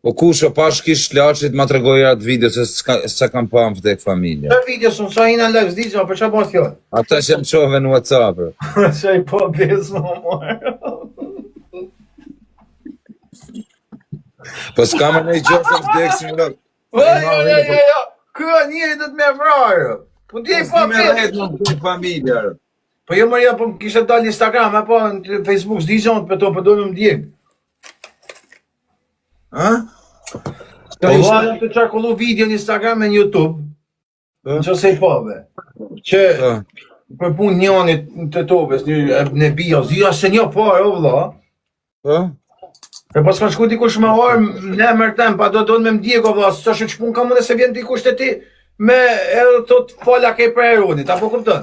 O kush o pash kish lachit ma të regoja atë video se s'ka kam pa më vdek familja. Që video sun, sa hina në live s'di për që pas fjallë? Ata që më qove në WhatsApp. Që i po besë më marë. Po s'ka më në i gjofë vdek si në lëk. Jo, kërë njëri do të me vrarë. Po di po me rejtë në vdek familja. Po jo Maria, po më kishe dalë në Instagram, po në Facebook s'di zonë për to për do në më djekë. Ha? Po vajnë të qarkullu video në Instagram e në YouTube, në që se i pove, që për pun njënit të tobes, në bio, zia se një parë, o vla, e pas ka shku dikush me harë, ne mërtem, pa do me më djekë, o vla, së që pun ka mëne se vjen dikush të ti, me edhe të të falla kej për eronit, apo kuptën?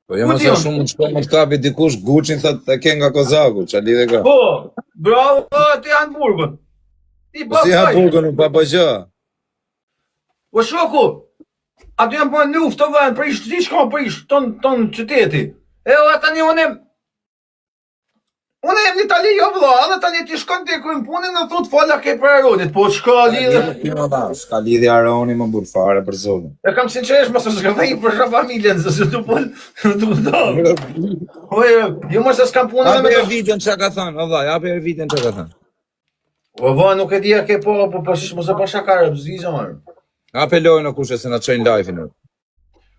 Po jo mëse shumë në shko më të kapi dikush, Guqin thët të ke nga Kozaku, që lidhe ka. Po, bravo, të janë burgën. Si Hamburgën u pa bëgja? Po shoku, aty janë po në luft të vënë, prish, ti shka prish, ton qyteti. E o ata një unem në Itali jo vëlla, edhe tani ti shkon të kujnë punin dhe thot falla ke për Aronit, po shka lidhe... Shka lidhe Aroni më burë fare për zonë. E kam sinqeresh, mësë shka dhe i për shka familjen, se të pun, të dalë. Oje, jo mëse s'kam punin dhe me... Ape e vitën që ka thënë, o vaj, ape e vitën që ka thënë. O vaj, nuk e dhja ke po shish mëse pa shakarë, zizarë. Ape lojnë o kushe se në qëjnë live-in.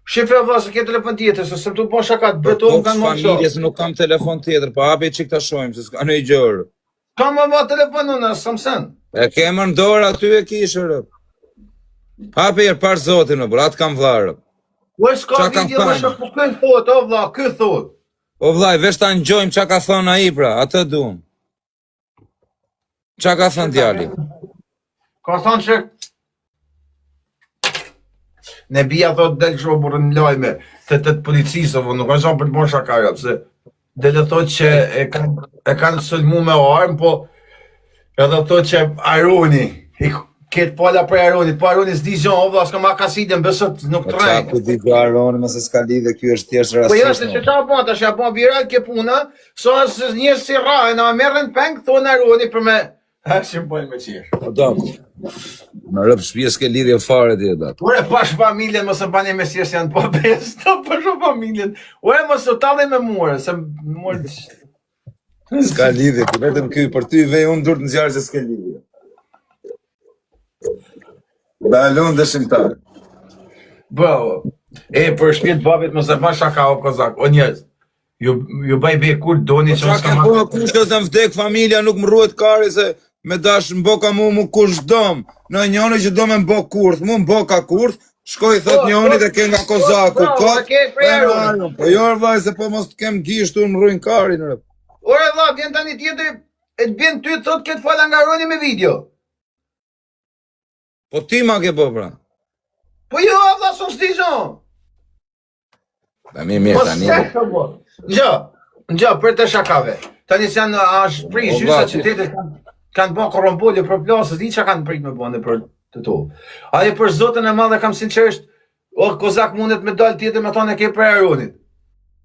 Shifre vla se ke telefon tjetër, se se më të po shakat, beton kanë më shumë. Familjes nuk kam telefon tjetër, pa ape që këta shojmë, se s'ka në i gjërë. Kam më telefon në Samsung. E kemë në dorë, aty e kishërë. Ape jërë parë zotin, bërë, atë kam vlarë. O s'ka video më shumë, po kënë thot, o vla, këtë thot. O vla, vesh ta në gjojmë qa ka thonë a i pra, atë dumë. Qa ka thonë djali? Ka thonë që ne bia thot del kështë o burë në lojme të policisë, nuk është për të bërë shakarët, se del e thot që e kanë sëllmu me armë, po edhe thot që Aroni, ketë pala për Aronit, po Aroni s'di zonë, o vla, s'ka ma kasidin, besot nuk të rejnë. Po qa ku di për Aroni, mëse s'ka lidhe, kjo është tjeshtë rasismë. Po jashtë që qa bon, të shë bon viral ke puna, so është njështë si rajë, në merën peng, thonë Aroni për me... Ha, që më bojnë me qirë. O dam, në rëpë shpjes ke lidhje fare tje datë. Ure, pash familjen, mësë bani me sjesë janë po besë, të pash familjen. Ure, mësë të talë me mure, se mure... S'ka lidhje, ku vetëm këj, për ty vej unë durë të nëzjarë që s'ke lidhje. Balon dhe shimtarë. Bravo. E, për shpjet babit mësë ba shaka o kozak, o njës. Ju baj be kur doni që qa ke po kush të zëm vdek familja nuk më ruhet kari se me dash më boka mu kush dom. Në njëni që do me më bok kurth, mu më boka kurth, shkoj thot njëni dhe ke nga Kozaku, kot, po jo vaj se po mos të kem gishtu në rujnë kari në rëpë. Ore vla, vjen tani tjetër, e të bjen ty të thot këtë falla nga Aroni me video. Po ti ma ke po pra. Po jo, vla, son s'di zonë. Da mi mirë tani. Nxë, për të shakave. Tani se janë ashtë prish, gjysa qytetet kanë bo korombolje për plasës, di që kanë prit me bënde për të to. Aje për zotën e madhe kam sinqerisht, o Kozak mundet me dalë tjetër me thonë e ke për Aronit.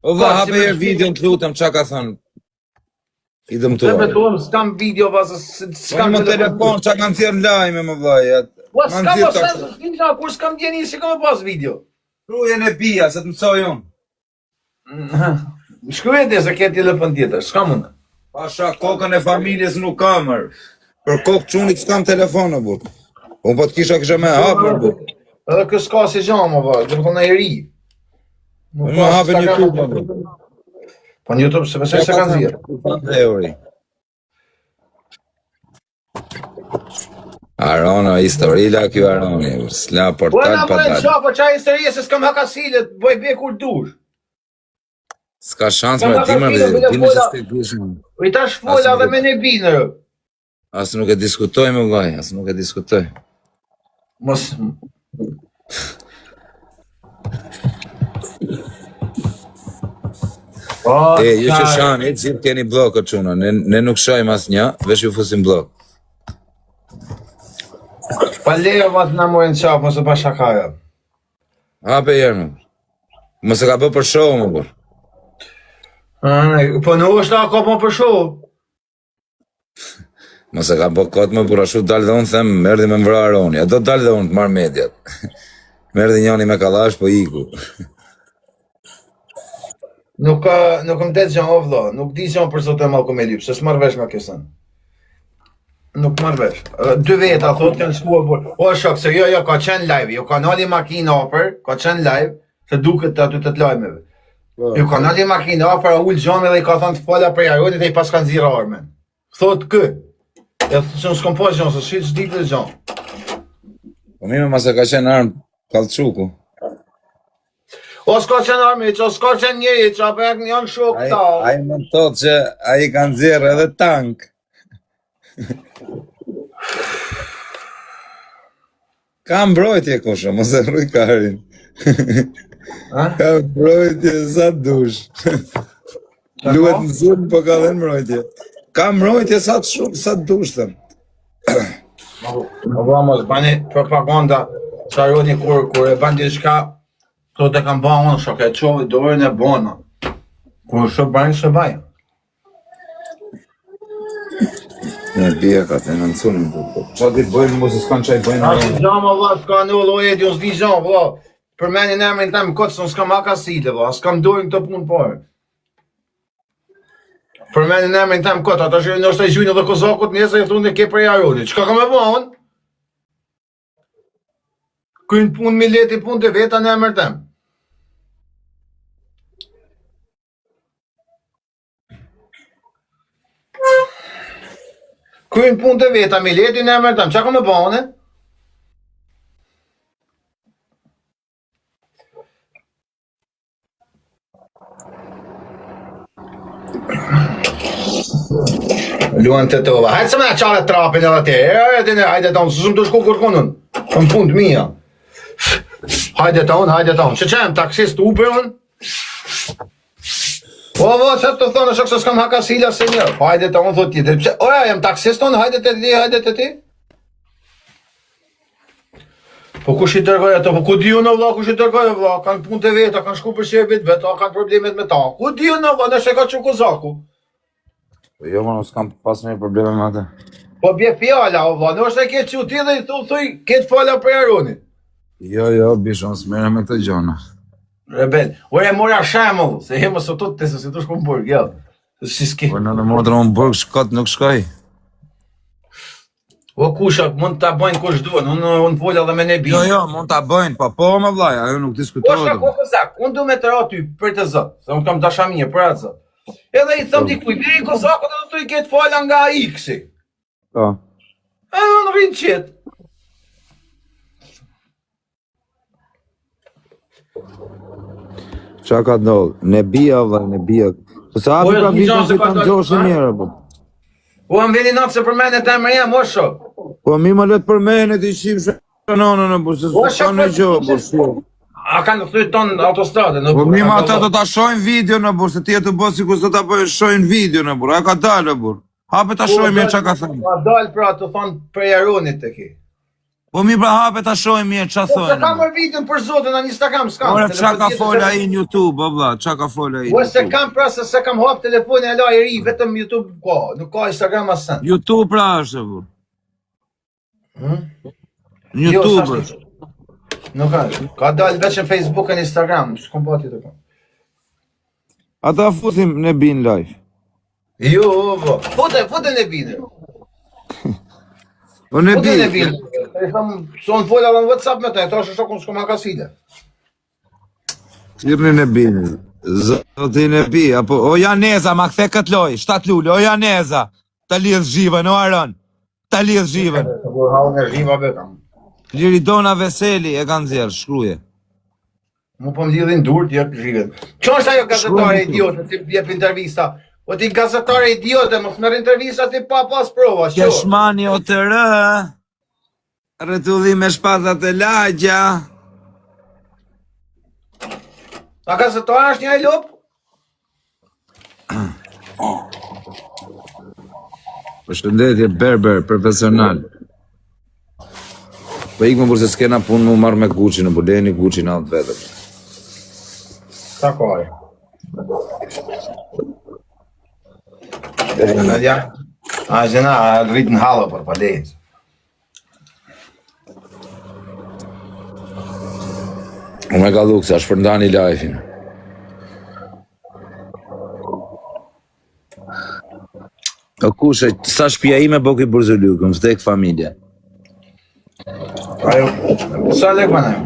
O va, hape e video në të lutëm, qa ka thënë? I dëmë të varë. Se s'kam video, vazë, s'kam telefon, qa kam thjerë në lajme, më vaj. Po, s'kam o sensë, s'kam kur s'kam djeni, si kam e pas video. Rujen e bia, se të mësoj unë. Shkruaj dhe se ke telefon tjetër, s'ka mundë. Pasha, kokën e familjes nuk kamër. Për kokë qunit s'kam telefonë, burë. Unë po të kisha me hapër, burë. Edhe kësë ka si gjamë, më vajë, dhe më thonë e ri. Më hapër një YouTube, burë. Po në YouTube, se besoj se kanë zirë. Arona, historila kjo Aroni, s'la portal pa dalë. Po qa historie se s'kam hakasillet, boj be kur dush. S'ka shansë me timë që s'te dushme. I tash fola dhe me ne binë. Asë nuk e diskutoj më vaj, asë nuk e diskutoj. Mos... Ju që shanë, e gjithë keni blokë quna, ne nuk shajmë asë një, vesh ju fusim blokë. Pa lejo ma të në mojnë qapë, mësë pa shakaja. Hape jërë më. Mësë ka bë për shohë më bërë. Po në është ako po për shohë. Mos e ka bë kot më bura shu dalë dhe unë them, merdi me mbra Aroni. A do dalë dhe unë të marrë mediat. Merdi njoni me kallash, po iku. Nuk më det gjën o vëlla, nuk di gjën për zotë e Malcolm Eli, pse s'marr vesh me kësën. Nuk marr vesh. Dy veta thotë kanë shkuar por. O shok, se jo, ka qenë live, jo kanali makinë afër, ka qenë live, se duket aty të lajmeve. Jo kanali makinë afër, ul xhami dhe i ka thënë të fola për Aronit dhe i pas kanë nxirr armën. Thot kë. Ja thonë s'kam pas gjën, se shit s'di të gjën. Po mime mas e ka qenë armë kallçuku. O s'ka qenë armë, o s'ka qenë njëri, që apë e janë shok ta. Ai më thotë që ai ka nxjerrë edhe tank. Ka mbrojtje kusha, mos e rruj karin. Ka mbrojtje sa dush. Luhet në zunë, po ka dhe mbrojtje. Ka mbrojtje sa të shumë, sa të dush, thëm. Po mos bani propaganda, që Aroni kur e bani diçka, thotë e kam bënë unë, shok e qovë dorën e bona. Kur shë bani, shë bajë. Ne bje ka të në nësunin, qa ditë bëjnë, mos e s'kan qaj bëjnë. Ashtë gjama, vla, s'ka në ullë, ojë, di unë s'di gjama, vla. Për menin e emrin tem, këtë së s'kam akasile, vla, s'kam dorën këtë punë parë. Për menin e emrin tem këtë, ata që nështë e gjujnë edhe kozakut njëse e thunë e ke prej Aronit. Qka ka me bëha unë? Kënë punë mileti punë të veta në emër tem. Kënë punë të veta mileti në emër tem. Qa ka me bëha unë? Luan të tova. Hajtë se me e qare trapin edhe te. Hajde ta unë, së shumë të shku kërkonën. Në punë të mija. Hajde ta unë. Që qemë taksist Uber unë? O, që të thonë, shok se s'kam haka sila se një. Hajde ta unë, thot tjetër. Oja, jem taksist unë, hajde të ti. Po kush i tërgoj ato, po ku di unë vla, kush i tërgoj vla, kanë punë të veta, kanë shku për shqepit veta, kanë problemet me ta. Ku di unë vla, nështë e ka që kozaku. Jo, ma nuk s'kam pas një probleme me atë. Po bje fjalla, o vla, nështë e ke që ti dhe i thuj, ketë fjalla për Aronit. Jo, bishon, s'mere me këtë gjona. Rebel, ore mora shemull, se hemë së të të se të shku në burg, jo. Si s'ki. Po në modrë në burg, shkot nuk shkoj. O kusha, mund të bëjnë kush duhet, unë pola dhe me ne bimë. Jo, mund të bëjnë, po më vlaj, ajo nuk diskutohet. Po kozak, unë du me të ra ty për të zëtë, se unë kam dashamije për atë zëtë. Edhe i thëm dikuj, vej kozakot edhe të i ketë fala nga X-i. Po. E unë rinë qëtë. Qa ka të ndohë? Ne bia, vlaj, ne bia. Po sa api pra vitën që të në gjoshë njërë, po. Po më vini natë se për mene të emër jam, o shok. Po mi më letë për mene të i qimë shanonë në burë, se s'ka në gjohë, burë. A kanë të tonë autostrade në burë. Po mi më ata do të shojnë video në burë, se ti e të bësë si kus do të shojnë video në burë, a ka dalë në burë. Hape të shojnë mirë që ka thëmë. A dalë pra të thonë për Aronit të ki. Po mi pra hape të shojnë mirë që Po se thënë. ka mërë videon për zotën, a një s'ta kam s'kam. Ore, qa ka folë a i në YouTube, o vla, qa ka folë a i në Po se YouTube. kam pra se kam hap telefonin e la i ri, vetëm YouTube ka, nuk ka Instagram as sen. YouTube pra është, burë. Në Jo, YouTube s'ashtu. Nuk ka dalë veç në Facebook e në Instagram, s'kom pati të kam. Ata futim në bin live. Jo, bo, fute në bine. Po në Fute në bin. bine. E thëmë, sonë fola dhe në WhatsApp me ta, e thashë shokun s'kom hakasile. Irni në bin. Zoti në bi, apo, o Janeza, ma kthe këtë loj, 7 lullë, o Janeza, ta lidh zhivën, o Aron, ta lidh zhivën. Po hau në zhiva bekam. Liridona Veseli e kanë zjerë, shkruje. Mu po më lidhin dur t'jep zhivet. Që është ajo gazetare idiote, ti jep intervista? O ti gazetare idiote, mos merr intervista ti pa pas prova, që? Keshmani o të rë, rëtulli me shpatat e lagja. A gazetare është një e lop? Përshëndetje berber, profesional. Po ikë më burse s'kena punë mu marrë me Gucci, në budeni Gucci në altë vetëm. Ta kaj. Ja. A gjena, rrit në halë për palejës. Unë e ka dhuk, sa shpërndani live-in. O kushe, sa shpia ime boki burzulluku, më vdek familje. Ajo, sa lek më nëjë?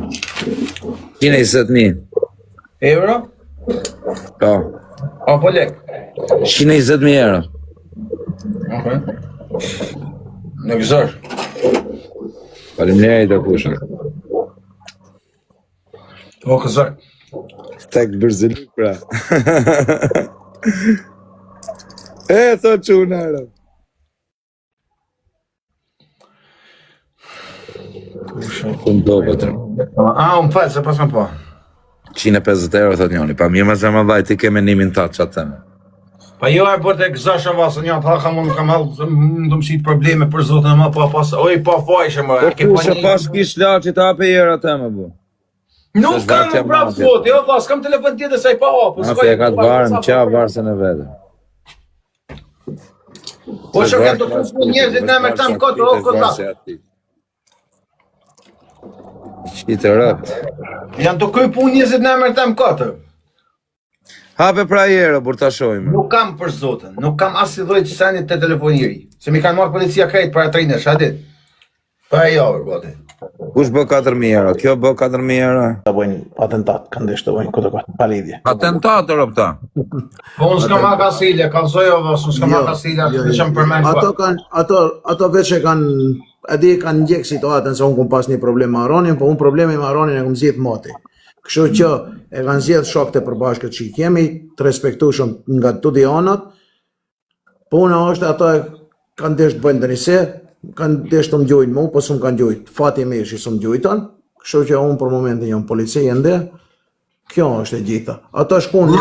120.000. Euro? Po. Apo lek? 120.000 euro. Në gëzër. Faleminderit o kushe. O gëzër. Tek burzuluk pra. Thot që unë arë. Kënë do vëtër. Unë falë, se pas më po. 150 euro, thot njoni. Pa mirë më zemë vaj, ti keme nimin tatë që atë theme. Pa jo e për të gëzashë vasë, një të haka mund kam halë, më të mësit probleme për zotën e ma, pa pas, oj, pa fajshë më. Po kushe pas kish la që ta pe jera theme, bu. Nuk kam më prapë zotë, jo pas, kam telefon tjetë se i pa hapë. Afe e ka të varë në qa varësën e vete. Po që kam të kusë njerëzit në me tam kotë, o kotë. Qitë rëpt. Janë të këj pun njerëzit në me tam kotë. Hape pra jera, bur ta shojmë. Nuk kam për zotën, nuk kam asë i dojtë qësanit të telefoniri. Se mi kanë marrë policia krejtë për atrinë, shadit. Pa e javër, bote. Kush bë 4.000 euro? Kjo bë 4.000 euro? Të bëjnë atentat, kanë desh të bëjnë këtë pa lidhje. Atentat, rëpta. Po unë s'kam aka silje, kalzoj o vësë, unë s'kam aka silje, të qëmë përmen Ato veç e kanë, edhe kanë ndjekë situatën se unë kom pas një problem me Aronin, po unë problemi me Aronin e kom zjedh moti. Kështu që e kanë zjedh shokët e përbashkët që i kemi, të respektushëm nga të dionat, puna është ato e kanë desh të bëjnë të njëse, kanë desh të më gjojnë mu, po së më kanë gjojtë, fati me ishi së më gjojtën, kështu që unë për momentin jam polici ende, kjo është e gjitha. Ato shkun,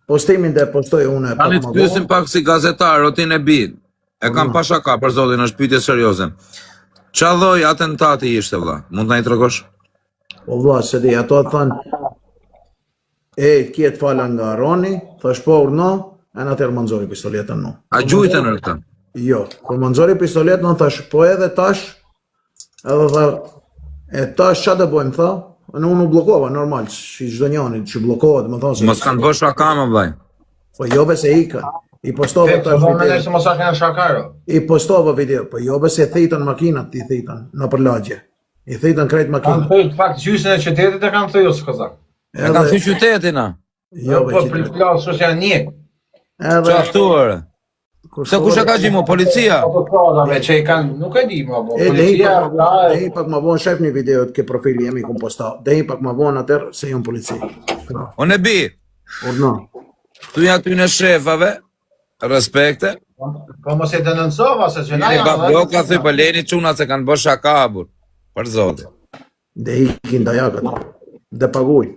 postimin dhe postoj unë e Tani të pyesim pak si gazetar, rotin e bid. E kam pa shaka për zotin, është pyetje serioze. Qa lloj atentati ishte vlla? Mund na i tregosh? Po vlla, se di, ato thënë, kjetë fala nga Aroni, thash po urno, e në atërë më nëzori pistoletën në. A gjujte në rëta? Jo, kur më nëzori pistoletën në thash, po edhe tash, edhe tha, e tash qa dhe bojmë, tha, në unë u blokova, normal, që gjdo njani që blokohet, më thonë se... Mos kanë bë shaka më vllai. Po jo be se ikën, i postova tash video. I postova video, po jo be se thitën makinat, ti thitën, në përlagje. I thitën krejt makinat. Kanë thëjt, fakt, gjysën e qytetit e kanë thëjt, së këzak. E kanë thëjt qytetin, a? Jo, po për flasë që janë një. Qa aftuar? Se kush e ka gjimu, policia? Që i kanë, nuk e di, ma bo, Dhe policia... i pak ma vonë shef një video të ke profili jemi kom posta. Dhe i pak ma vonë atër se jënë polici. Unë e bi, Urna. tu janë ty në shefave, respekte. Po mos e denonsova, se që na Një ka janë... bloka thëj për leni quna se kanë bë shaka abur. Për zote. Dhe i kin dajakat. Dhe paguj.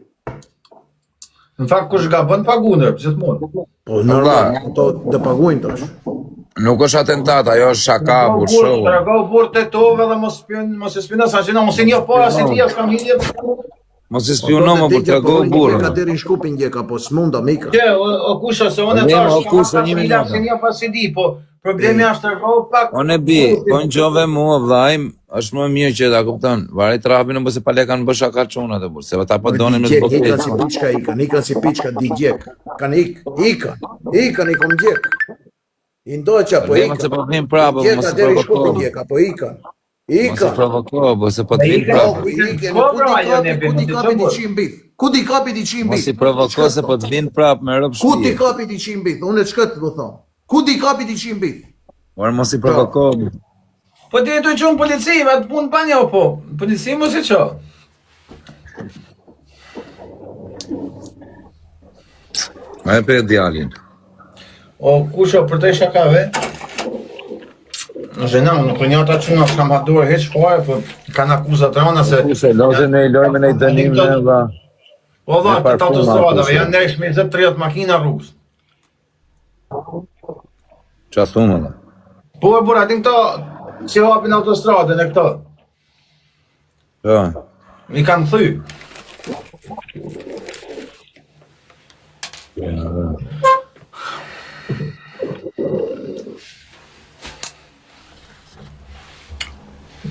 Në fakt, kush ga bën pagunër, pëse të mund. Po normal, ato dhe pagujnë tash. Nuk është atentat, ajo është shaka abur, Të show. regau burë të tove dhe mos e spina, sa që na mos e një para, se ti s'kam hilje. Mos i spiono më për të regu burë. Ka deri në shkupin gjeka, po s'munda mika. Që, o kusha, se unë e Lema, o tash, kusha, një familja minutë. se një pas i di, po problemi është të regau pak... Unë e bi, po në gjove mua vllajm, është më mirë që ta kupton. Varet trapin nëse pa le kanë bë shaka çuna të burë, se ata po donin me të Ikan si piçka, ikan si piçka di gjek. Kan ikan i kom gjek. I ndoqa, po Problema se po vin prapë, mos Gjeka e deri në shkupin provoko. gjeka, po ikan. Mos e Ikan. provoko, po se po të vin Ikan, prapë. Ku di kapi di qimbit? Ku di kapi di qimbit? Mos i provoko se po të vin prapë me rrob Ku di shtëpi. kapi di qimbit? Unë çka të thon? Ku di kapi di qimbit? Por mos i provoko. Po ti e të qënë polici, me të punë pa një, po. Polici mos e qo. Ma e për djalin. O kusho, për të shakave, në zhena, nuk e një ata quna s'kam haduar heq fare, po kanë akuzat rana se... Kushe, lozën e i lojme në i dënim në dha. O dha, Me të të parfuma, autostradave, kushe. janë nesh me 20-30 makina rrugës. Qa thumë dhe. Po e bura, din këto që hapin autostradën e këto. Jo. Mi kanë thy.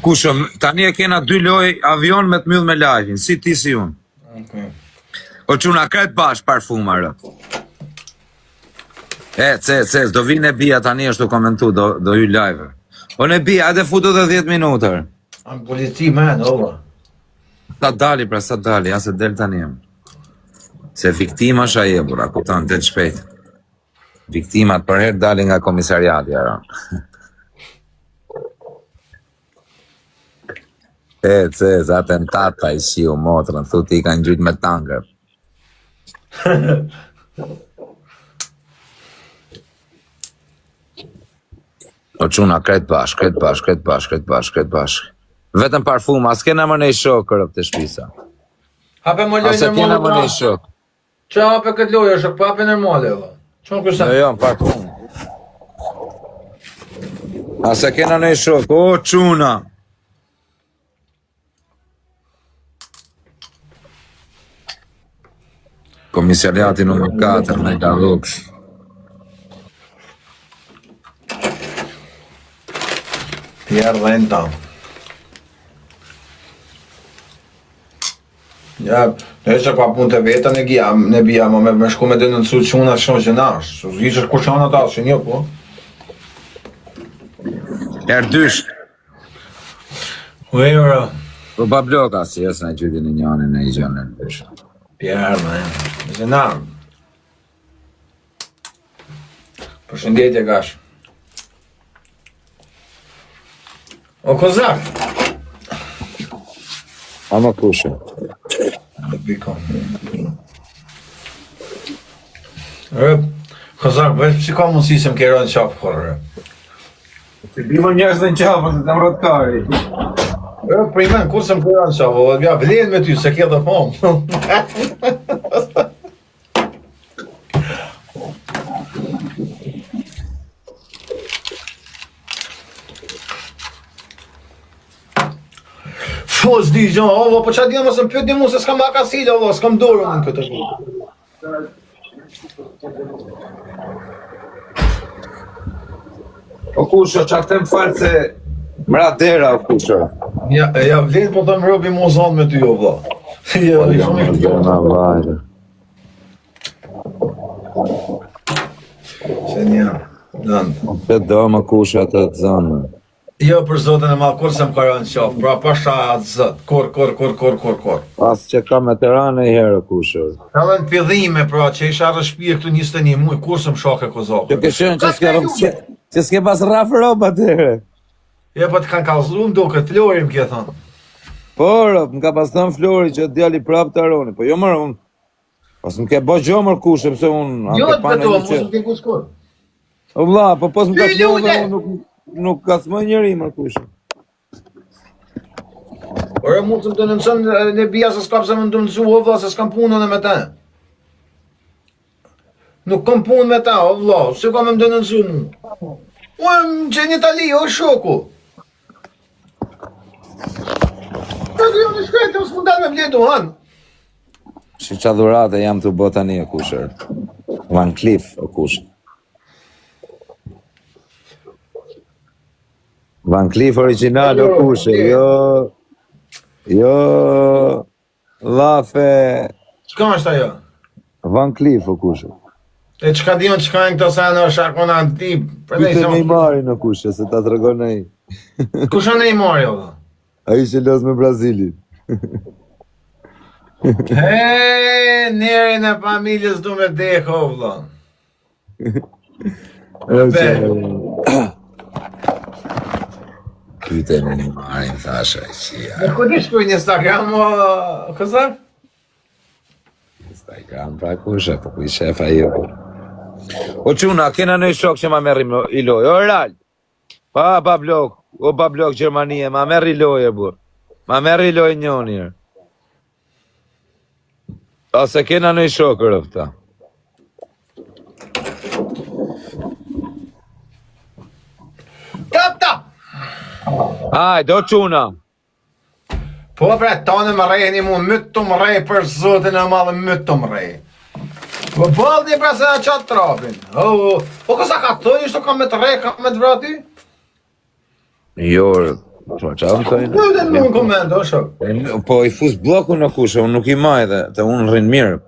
Kushëm, tani e kena 2 loj avion me të myll me live-in, si ti si unë. Okay. O quna kret bash parfuma rë. Cec, do vinë e bia tani është të komentu, do hy live. O në bia, edhe futu dhe 10 minutër. Am polici, man, ova. Sa dali, pra sa dali, ja se del tani jem. Se viktima është aje, bura, kupton, del shpejt. Viktimat për herë dali nga komisariati, aron. Cez, atentata i shiu motrën, thuti i kanë gjyt me tangër. O quna, kret bash. Vetëm parfuma, as kena më nej shok kërëp të shpisa. Hape më lojë Ase kena më nej nërmale. shok. Qa hape këtë lojë, është pa hape nërmale, ova. Qonë kësa? Jo, parfuma. Ase kena nej shok, o quna. Komisariati nëmër 4, me ka luksh. Pierre dhe në tam. Ja, në që pa punë të vetën në bia, ma me shku me denoncu quna shumë që nash. Ishë kushana ta, që një, po. Erdysh. Ujërë. Po ba bloka, si jesë në gjytin e njënin e i gjënë në dysh. Pierre, man. Që namë. Përshëndetje, gash. O kozak. Ama kushe. Dhe bikon. Rëp, kozak, veç që ka mundësi se më kero në qapë kërë, Të bimo njërës në qapë, se të më rotkari. Rëp, për imen, kur se më kero në qapë, bja, vlen me ty, se ke dhe pomë. Po, s'di gjo, ovo, po qa dhja më se më pyet një mu se s'kam akasil, ovo, s'kam dorën në këtë punë. O kusho, qa këtë më falë se mra dera, o kusho. Ja, vlen po të më rëbi mu zonë me ty, ovo. Ja, i shumë i këtë. vajrë. Se një, dëndë. Të do më kusho atë të zonë. Jo, për zotën e malë, kur se më kërën qafë, pra pasha atë zëtë, kur. Pas që ka me terane i herë, kusho. Edhe në pidhime, pra, që isha rëshpije këtu 21 muj, kur se më shake kozakë. Që këshën që s'ke rëmë, që s'ke pas rafë roba të herë. Ja, po të kanë kalzlu më duke, të lori më kje thonë. Po, rëp, më ka pas thënë Flori që djali prapë të aroni, po jo mërë unë. Pas më ke bo gjomër kushe, pëse unë... Jo, të beto, mos më ke kuskur. O vla, po pos më ka Ty të lule! unë nuk ka të më njëri mërë kushe. Ore, mu të më të nënësën në bia se s'kap se më të nënësu, o vla, se s'kam punën e me ta. Nuk kam punë me ta, o vla, se kam më të nënësu mu. O, që një tali, o shoku. Të të jo në shkretë, o s'mundan me vletu, hanë. Shi qa dhurate jam të botani e kushe. Van Cleef o kushe. Van Cleef original o kushe, jo, lafe, Qka është ajo? Van Cleef o kushe. E qka dion qka e në këto sanë është akona në tip? Pyte Neymari në kushe, se ta të regon e i. Kusha në i mari, o dhe? A i që los me Brazilin. He, njerin e familjes du me deko, o vla. Pyte Neymari në thasha i qia. Në ku di shkuj një Instagram, o këzak? Instagram pra kushe, po kuj shefa jo. O quna, kena në i shok që ma merri i loj, o Ral. Pa blok, o pa blok Gjermanie, ma merri i loj e bur. Ma merri i loj njënir. Ose kena në i shok rëfta. Kapta! Hajde, o quna. Po bre, tonë më rejni mu, mytë të më rej për zotin e madhe, mytë të më rej. Po baldi pra se në qatë trapin. Po kësa ka të thënë, ishtë ka me të rej, ka me të vrati? Jo, Qa më thojnë? Jo, dhe nuk komendo, shok. Po i fus bloku në kushe, unë nuk i maj dhe të unë rrinë mirë.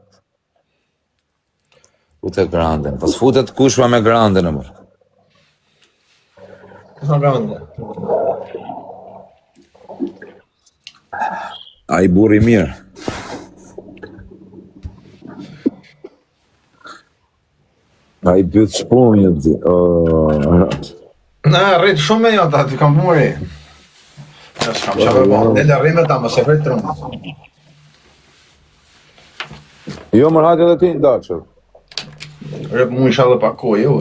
Futet granden, pas futet kushva me granden e mërë. Kësa grande. A i buri mirë. A i pyth shpunjë të zi. Na, rritë shumë me jo, ta të kam muri. Ja, s'kam qabe po, dhe le rrime ta, më se vërë trumë. Jo mërë hajtë edhe ti në daqër. Rrë mu isha dhe pa kohë, jo.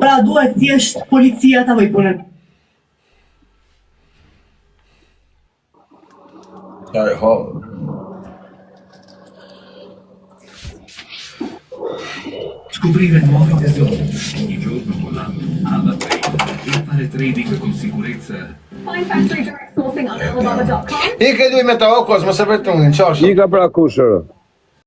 Pra duhet thjesht policia ta bëj punën. Ja, e halë. Scoprire nuovi tesori ogni giorno con la Alba Trade e fare trading con sicurezza. Find factory direct sourcing on Alibaba.com. I ke luj me ta okos, më se vërë trumë, në qashë. I ka pra kushërë.